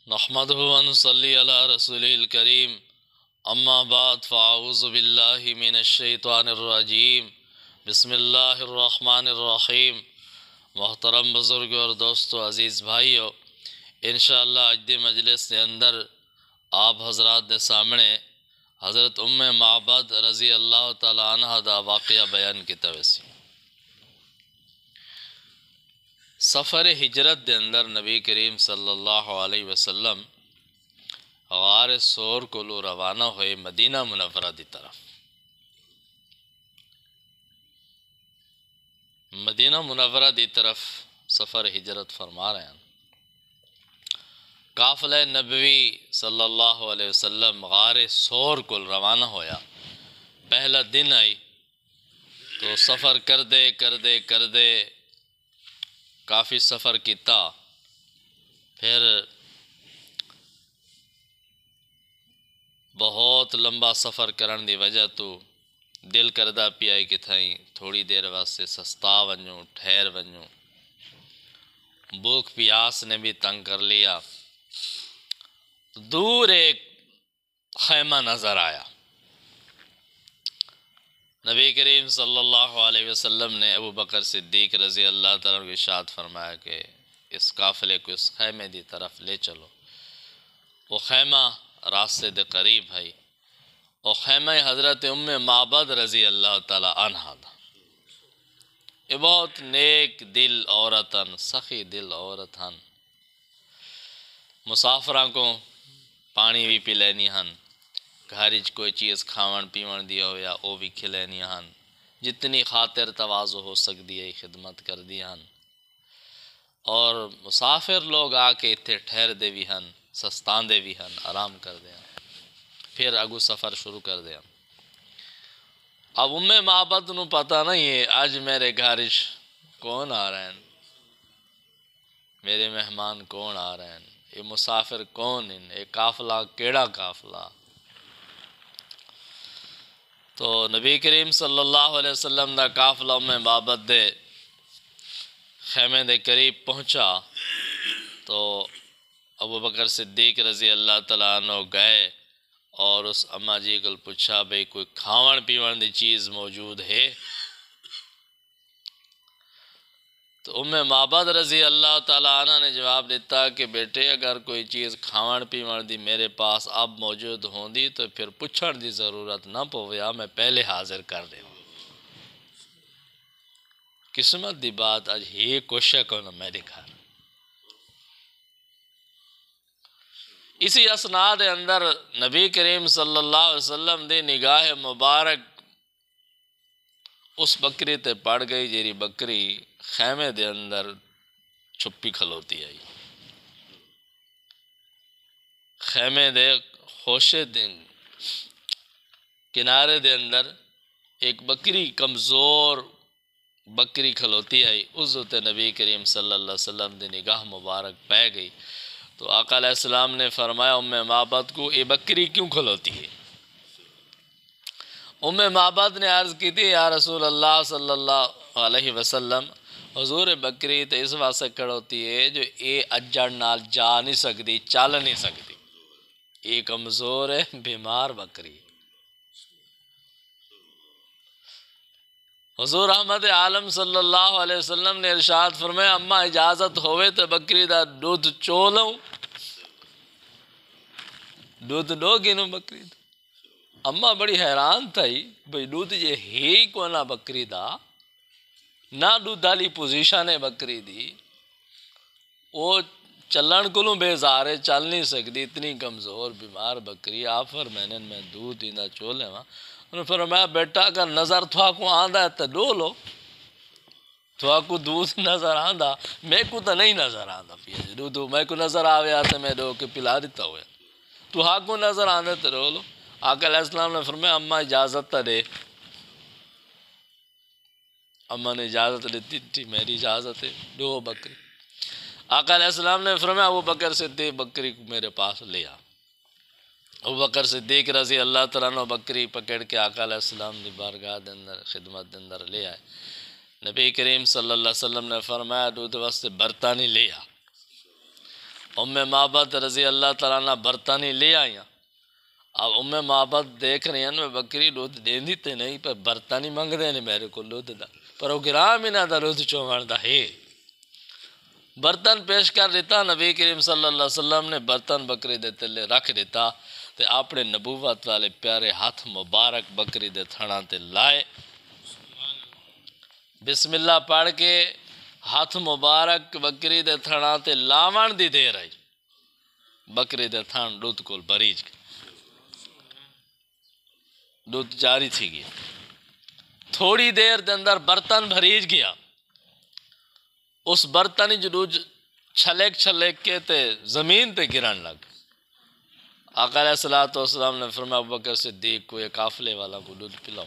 نحمده ونصلي على رسوله الكريم اما بعد فاعوذ باللہ من الشیطان الرجیم بسم اللہ الرحمن الرحیم۔ محترم بزرگ اور دوستو، عزیز بھائیو، انشاءاللہ اج دی مجلس کے اندر آپ حضرات دے سامنے حضرت معبد رضی اللہ تعالی عنہ دا واقعہ بیان کیتا ویسی۔ سفر ہجرت دے اندر نبی کریم صلی اللہ علیہ وسلم غار سور کو روانہ ہوئے مدینہ منورہ دی طرف۔ مدینہ منورہ دی طرف سفر ہجرت فرما رہے ہیں۔ قافلہ نبوی صلی اللہ علیہ وسلم غار سور کو روانہ ہویا۔ پہلا دن آئی تو سفر کر دے کافی سفر کیتا، پھر بہت لمبا سفر کرن دی وجہ تو دل کردہ پی آئی کہ تھائیں تھوڑی دیر واسطے سستا ونجوں، ٹھہر ونجوں۔ بھوک پیاس نے بھی تنگ کر لیا۔ دور ایک خیمہ نظر آیا۔ نبی کریم صلی اللہ علیہ وسلم نے ابو بکر صدیق رضی اللہ تعالیٰ عنہ کو ارشاد فرمایا کہ اس قافلے کو اس خیمے دی طرف لے چلو۔ وہ خیمہ راستے دے قریب ہے۔ وہ خیمہ حضرت معبد رضی اللہ تعالیٰ عنہ دا۔ یہ بہت نیک دل عورتاں، سخی دل عورتاں، مسافراں کو پانی بھی پی لینی ہن، گھرچ کوئی چیز کھاون پیون دی ہویا وہ بھی کھلینی ہن، جتنی خاطر تواضع ہو سکتی ہے خدمت کر دی ہن، اور مسافر لوگ آ کے اتھے ٹھہر دے بھی ہن، سستان دے بھی ہن، آرام کر دے ہن، پھر اگو سفر شروع کر دے ہن۔ اب معبد نو پتہ نہیں ہے آج میرے گھرچ کون آ رہے ہیں، میرے مہمان کون آ رہے ہیں، یہ مسافر کون ہیں، یہ قافلہ کیڑا قافلہ۔ تو نبی کریم صلی اللہ علیہ وسلم دا قافلہ معبد دے خیمے دے قریب پہنچا تو ابو بکر صدیق رضی اللہ تعالیٰ عنہ گئے اور اس اما جی کو پوچھا بھئی کوئی کھاون پیون دی چیز موجود ہے؟ تو معبد رضی اللہ تعالیٰ عنہ نے جواب دیتا کہ بیٹے اگر کوئی چیز کھاون پیون دی میرے پاس اب موجود ہوندی تو پھر پوچھن دی ضرورت نہ پویا، میں پہلے حاضر کر دے۔ قسمت دی بات اج ہی کوشش کرنا میرے گھر۔ اسی اسنا دے اندر نبی کریم صلی اللہ علیہ وسلم دی نگاہ مبارک اس بکری تے پڑ گئی جیری بکری خیمے دے اندر چھپی کھلوتی آئی۔ خیمے دے خوشے دن کنارے دے اندر ایک بکری، کمزور بکری کھلوتی آئی۔ اس تے نبی کریم صلی اللہ علیہ وسلم دی نگاہ مبارک پہ گئی تو آقا علیہ السلام نے فرمایا معبد کو یہ بکری کیوں کھلوتی ہے؟ معبد نے عرض کی تھی یا رسول اللہ صلی اللہ علیہ وسلم، حضور بکری تو اس واسطے کھڑوتی ہے جو یہ اجڑ نال جا نہیں سکتی، چل نہیں سکتی، یہ کمزور ہے، بیمار بکری۔ حضور احمد عالم صلی اللہ علیہ وسلم نے ارشاد فرمایا اما اجازت ہوئے تو بکری دا دودھ چو لوں، دودھ دو گنو بکری دا۔ اما بڑی حیران تھئی بھئی دودھ یہ ہی کو نہ بکری دا، نہ دودھ والی پوزیشن ہے بکری دی، وہ چلن کلوں بیزار ہے، چل نہیں سکتی، اتنی کمزور بیمار بکری۔ آپ فرمائیں میں دودھ دینا چو لے وہاں۔ انہوں نے فرمایا بیٹا اگر نظر تھوا کو آندھا ہے تو دو لو، تھوا کو دودھ نظر آندھا، میں کو تو نہیں نظر آندھا پیا دودھ، میں کو نظر آوے آتے میں دو کے پلا دیتا ہوئے، تو ہاں کو نظر آندھے تو دو لو۔ آقا علیہ السلام نے فرمایا اما اجازت تا دے۔ اما نے اجازت دیتی تھی، میری اجازت ہے، دو بکری۔ آقا علیہ السلام نے فرمایا ابو بکر صدیق بکری کو میرے پاس لے آ۔ ابو بکر صدیق رضی اللہ تعالیٰ عنہ بکری پکڑ کے آقا علیہ السلام دی بارگاہ دے اندر خدمت دے اندر لے آئے۔ نبی کریم صلی اللہ علیہ وسلم نے فرمایا دودھ واسطے برتانی لے آ، ام معبد رضی اللہ تعالیٰ عنہ برتن ہی لے آئیاں. اب ام معبد دیکھ رہی ہیں میں بکری دودھ دیندی تے نہیں پر برتن ہی منگ دے نے میرے کو دودھ دا پر وہ گرام ہی نہ دا دودھ چوان دا ہے. برتن پیش کر دیتا. نبی کریم صلی اللہ علیہ وسلم نے برتن بکری دے تلے رکھ دیتا تے اپنے نبوت والے پیارے ہاتھ مبارک بکری دے تھڑاں تے لائے. بسم اللہ پڑھ کے ہاتھ مبارک بکری دے تھڑاں تے لاون دی دیر آئی. بکری دے تھان دودھ کول بریج کے دودھ جاری تھی گیا. تھوڑی دیر دے اندر برتن بھریج گیا. اس برتن جو دودھ چھلیک چھلیک کے تے زمین تے گرن لگ. آقا علیہ السلام نے فرمایا ابوبکر صدیق کو ایک قافلے والا کو دودھ پلاؤ.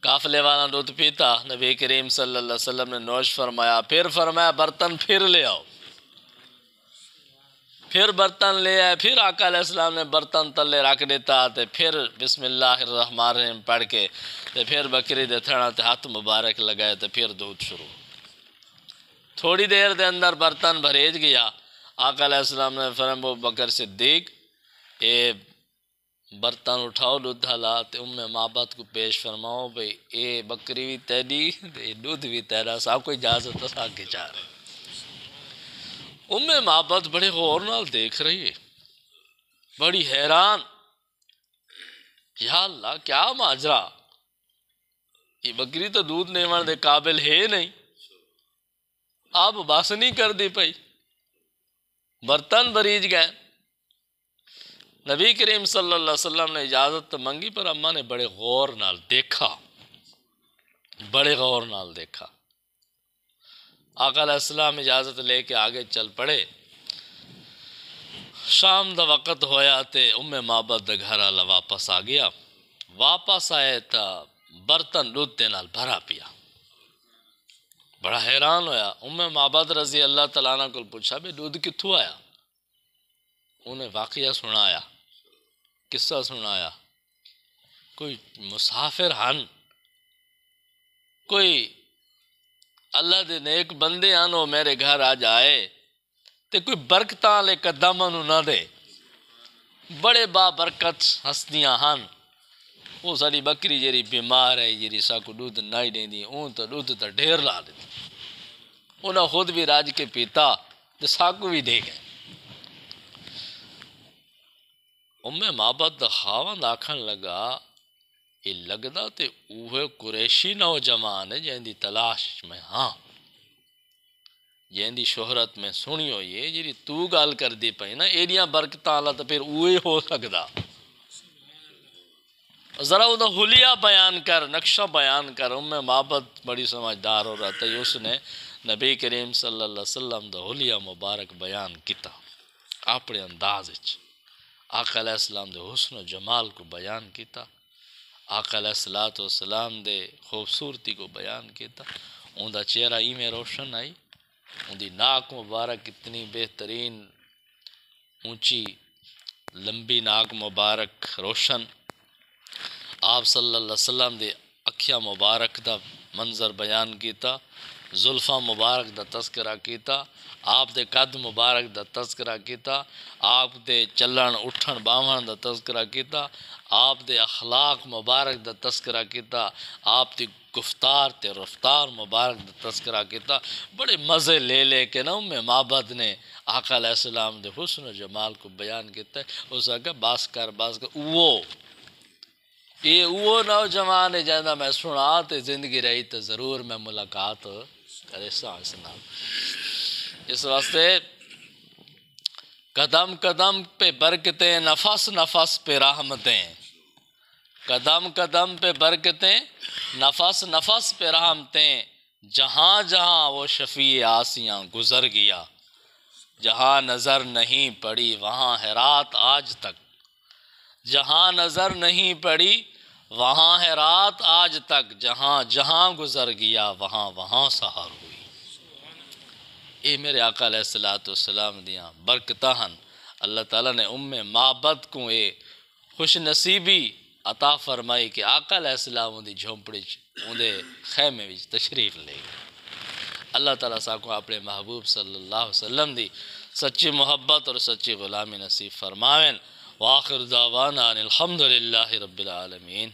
قافلے والا دودھ پیتا. نبی کریم صلی اللہ علیہ وسلم نے نوش فرمایا. پھر فرمایا برتن پھر لے آؤ. پھر برتن لے آئے. پھر آقا علیہ السلام نے برتن تلے رکھ دیتا تے پھر بسم اللہ الرحمن الرحیم پڑھ کے تے پھر بکری دے تھڑا تے ہاتھ مبارک لگائے تے پھر دودھ شروع. تھوڑی دیر دے اندر برتن بھریج گیا. آقا علیہ السلام نے فرمایا ابوبکر صدیق اے برتن اٹھاؤ دودھ لا تے ام معبد کو پیش فرماؤ بھئی اے بکری بھی تیری تے دودھ بھی تیرا. صاحب کو اجازت ہے آگے جا رہے. ام معبد بڑے غور نال دیکھ رہی ہے بڑی حیران. یا اللہ کیا ماجرا. یہ بکری تو دودھ نیوان دے قابل ہے نہیں. آپ بس نہیں کر دی پئی. برتن بریج گئے. نبی کریم صلی اللہ علیہ وسلم نے اجازت منگی پر اماں نے بڑے غور نال دیکھا. بڑے غور نال دیکھا. آقا علیہ السلام اجازت لے کے آگے چل پڑے. شام دا وقت ہویا تے ام معبد دا گھر والا واپس آ گیا. واپس آئے تا برتن دودھ دے نال بھرا پیا. بڑا حیران ہویا. ام معبد رضی اللہ تعالیٰ عنہ کو پوچھا بے دودھ کتھوں آیا. انہیں واقعہ سنایا. قصہ سنایا. کوئی مسافر ہن کوئی اللہ دے نیک بندے ہن وہ میرے گھر آ جائے تے کوئی برکتاں لے قدم انہوں نہ دے. بڑے با برکت ہستیاں ہن. وہ ساری بکری جیری بیمار ہے جیری ساکو دودھ نہیں دیں دی اون تو دودھ تا ڈھیر لا دیتی. انہاں خود بھی راج کے پیتا تے ساکو بھی دے گئے. ام معبد دا خاوند آکھن لگا یہ لگدا تے اوہ قریشی نوجوان ہے جہاں دی تلاش میں ہاں جہاں دی شہرت میں سنی ہوئی ہے جیری تو گال کر دی پئی نا ایڈیاں برکتاں اللہ تو پھر اوہی ہو سکدا. ذرا ادھا حلیہ بیان کر نقشہ بیان کر. ام معبد بڑی سمجھدار ہو رہا تھا. اس نے نبی کریم صلی اللہ علیہ وسلم دا حلیہ مبارک بیان کیتا اپنے انداز وچ. آقا علیہ السلام دے حسن و جمال کو بیان کیتا. آقا علیہ السلام دے خوبصورتی کو بیان کیتا. ان دا چہرہ ہی میں روشن آئی. ان دی ناک مبارک اتنی بہترین اونچی لمبی ناک مبارک روشن. آپ صلی اللہ علیہ وسلم دے اکھیاں مبارک دا منظر بیان کیتا. زلفاں مبارک دا تذکرہ کیتا. آپ دے قد مبارک دا تذکرہ کیتا. آپ دے چلن اٹھن باون دا تذکرہ کیتا. آپ دے اخلاق مبارک دا تذکرہ کیتا. آپ دی گفتار تے رفتار مبارک دا تذکرہ کیتا. بڑے مزے لے لے کے نا ام معبد نے آقا علیہ السلام دے حسن و جمال کو بیان کیتا ہے. اس نے کہا باس کر وہ نوجوان ہے جہاں میں سنا تے زندگی رہی تو ضرور میں ملاقات کرے سنا. اس واسطے قدم قدم پہ برکتیں نفس نفس پہ رحمتیں. قدم قدم پہ برکتیں نفس نفس پہ رحمتیں. جہاں جہاں وہ شفیع آسیاں گزر گیا. جہاں نظر نہیں پڑی وہاں ہے رات آج تک. جہاں نظر نہیں پڑی وہاں ہے رات آج تک. جہاں جہاں گزر گیا وہاں وہاں سحر ہوئی. اے میرے آقا علیہ السلام دیاں برکتاں ہن. اللہ تعالیٰ نے ام معبد کو اے خوش نصیبی عطا فرمائی کہ آقا علیہ السلام دی جھونپڑی اندے خیمے وچ تشریف لے گئے. اللہ تعالیٰ ساکو اپنے محبوب صلی اللہ علیہ وسلم دی سچی محبت اور سچی غلامی نصیب فرماویں۔ وآخر دعوانا ان الحمد للہ رب العالمین۔